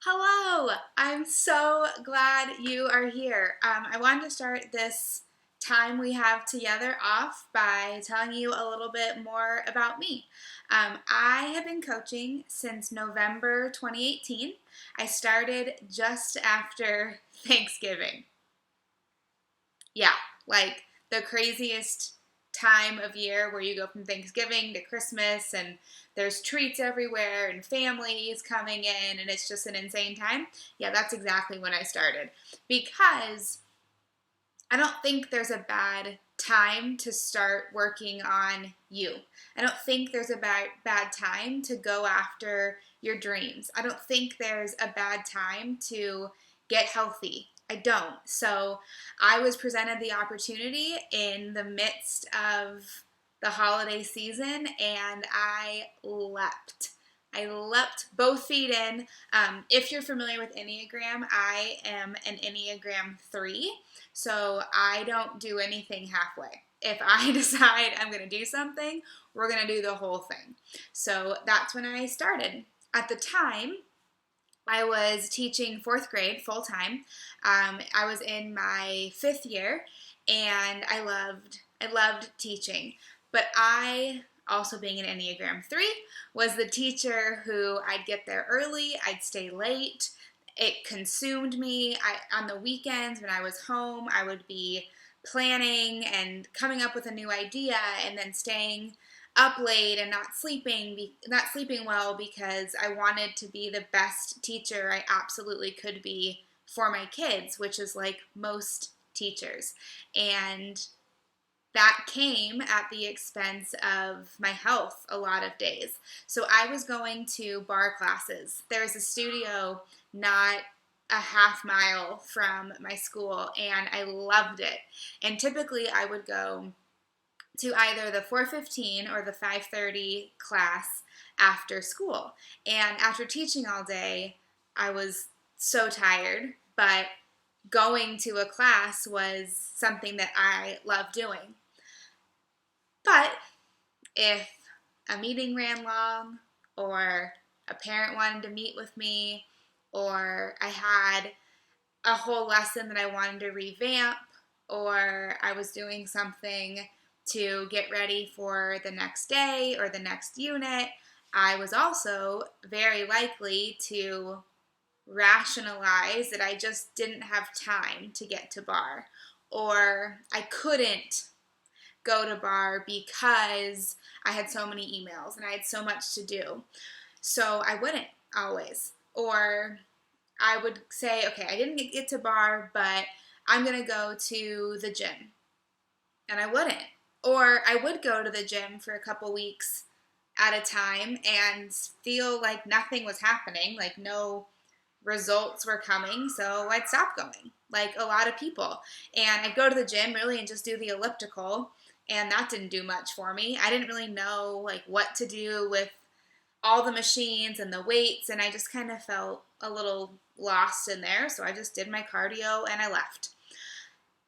Hello! I'm so glad you are here. I wanted to start this time we have together off by telling you a little bit more about me. I have been coaching since November 2018. I started just after Thanksgiving. Yeah, like the craziest time of year where you go from Thanksgiving to Christmas and there's treats everywhere and families coming in and it's just an insane time. Yeah, that's exactly when I started because I don't think there's a bad time to start working on you. I don't think there's a bad time to go after your dreams. I don't think there's a bad time to get healthy. I don't. So I was presented the opportunity in the midst of the holiday season and I leapt. I leapt both feet in. If you're familiar with Enneagram, I am an Enneagram 3. So I don't do anything halfway. If I decide I'm going to do something, we're going to do the whole thing. So that's when I started. At the time, I was teaching fourth grade full time. I was in my fifth year, and I loved teaching. But I, also being an Enneagram 3, was the teacher who I'd get there early, I'd stay late. It consumed me. On the weekends when I was home, I would be planning and coming up with a new idea and then staying up late and not sleeping well because I wanted to be the best teacher I absolutely could be for my kids, which is like most teachers. And that came at the expense of my health a lot of days. So I was going to barre classes. There's a studio not a half mile from my school, and I loved it. And typically I would go to either the 4:15 or the 5:30 class after school. And after teaching all day, I was so tired, but going to a class was something that I loved doing. But if a meeting ran long, or a parent wanted to meet with me, or I had a whole lesson that I wanted to revamp, or I was doing something to get ready for the next day or the next unit, I was also very likely to rationalize that I just didn't have time to get to barre, or I couldn't go to barre because I had so many emails and I had so much to do. So I wouldn't always. Or I would say, okay, I didn't get to barre, but I'm going to go to the gym. And I wouldn't. Or I would go to the gym for a couple weeks at a time and feel like nothing was happening, like no results were coming, so I'd stop going, like a lot of people. And I'd go to the gym really and just do the elliptical, and that didn't do much for me. I didn't really know like what to do with all the machines and the weights, and I just kind of felt a little lost in there, so I just did my cardio and I left.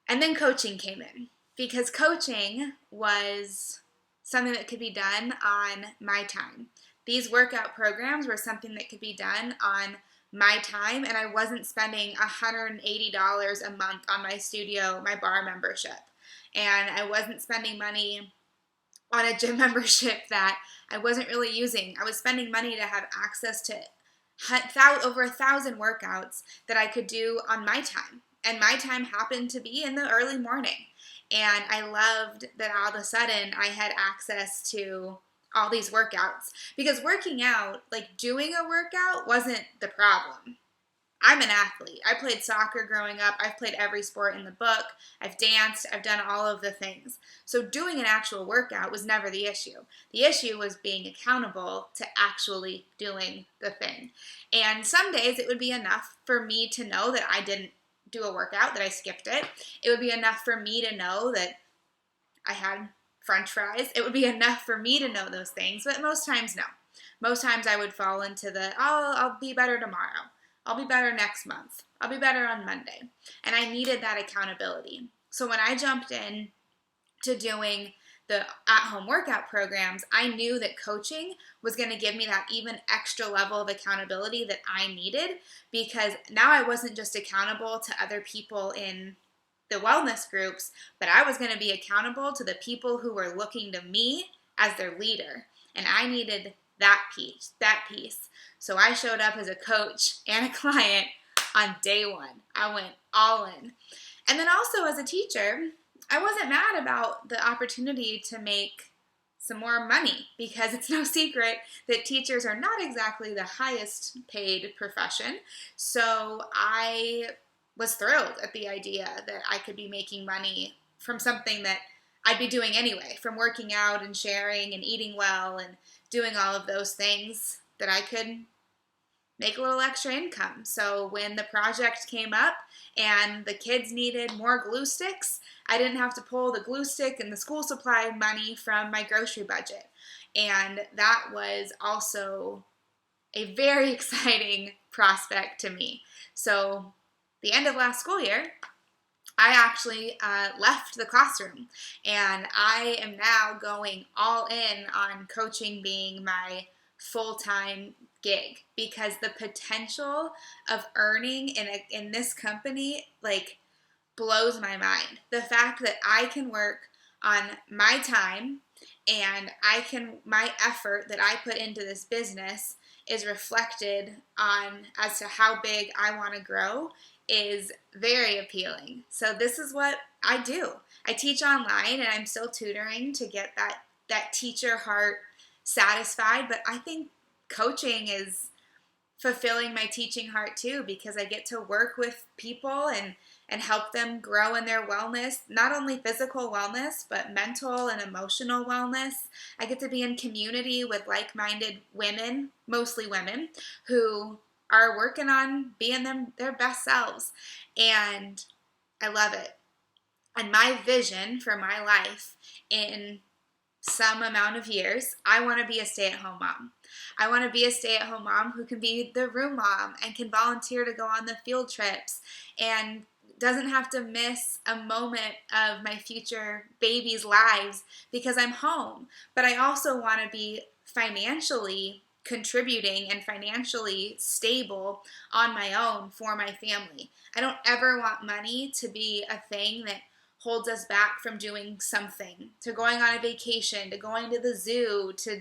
And then coaching came in because coaching was something that could be done on my time. These workout programs were something that could be done on my time, and I wasn't spending $180 a month on my studio, my barre membership. And I wasn't spending money on a gym membership that I wasn't really using. I was spending money to have access to over 1,000 workouts that I could do on my time. And my time happened to be in the early morning. And I loved that all of a sudden I had access to all these workouts. Because working out, like doing a workout, wasn't the problem. I'm an athlete. I played soccer growing up. I've played every sport in the book. I've danced. I've done all of the things. So doing an actual workout was never the issue. The issue was being accountable to actually doing the thing. And some days it would be enough for me to know that I didn't do a workout, that I skipped it. It would be enough for me to know that I had French fries. It would be enough for me to know those things, but most times, no. Most times I would fall into I'll be better tomorrow. I'll be better next month. I'll be better on Monday. And I needed that accountability. So when I jumped in to doing the at-home workout programs, I knew that coaching was going to give me that even extra level of accountability that I needed, because now I wasn't just accountable to other people in the wellness groups, but I was going to be accountable to the people who were looking to me as their leader. And I needed that piece. So I showed up as a coach and a client on day one. I went all in. And then also as a teacher, I wasn't mad about the opportunity to make some more money, because it's no secret that teachers are not exactly the highest paid profession. So I was thrilled at the idea that I could be making money from something that I'd be doing anyway, from working out and sharing and eating well and doing all of those things, that I could make a little extra income. So when the project came up and the kids needed more glue sticks, I didn't have to pull the glue stick and the school supply money from my grocery budget. And that was also a very exciting prospect to me. So the end of last school year, I actually left the classroom, and I am now going all in on coaching being my full-time gig, because the potential of earning in this company blows my mind. The fact that I can work on my time, and my effort that I put into this business is reflected on as to how big I want to grow is very appealing. So this is what I do. I teach online, and I'm still tutoring to get that teacher heart satisfied, but I think coaching is fulfilling my teaching heart too, because I get to work with people and help them grow in their wellness, not only physical wellness, but mental and emotional wellness. I get to be in community with like-minded women, mostly women, who are working on being their best selves. And I love it. And my vision for my life in some amount of years, I want to be a stay-at-home mom. I want to be a stay-at-home mom who can be the room mom and can volunteer to go on the field trips and doesn't have to miss a moment of my future babies' lives because I'm home. But I also want to be financially contributing and financially stable on my own for my family. I don't ever want money to be a thing that holds us back from doing something, to going on a vacation, to going to the zoo, to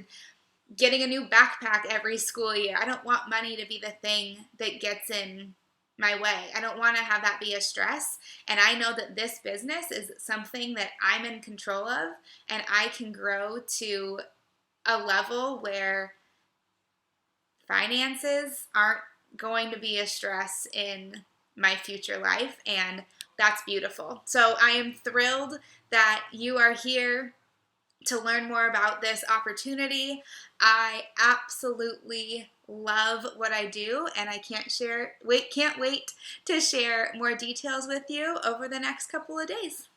getting a new backpack every school year. I don't want money to be the thing that gets in my way. I don't want to have that be a stress. And I know that this business is something that I'm in control of, and I can grow to a level where finances aren't going to be a stress in my future life, and that's beautiful. So I am thrilled that you are here to learn more about this opportunity. I absolutely love what I do, and I can't wait to share more details with you over the next couple of days.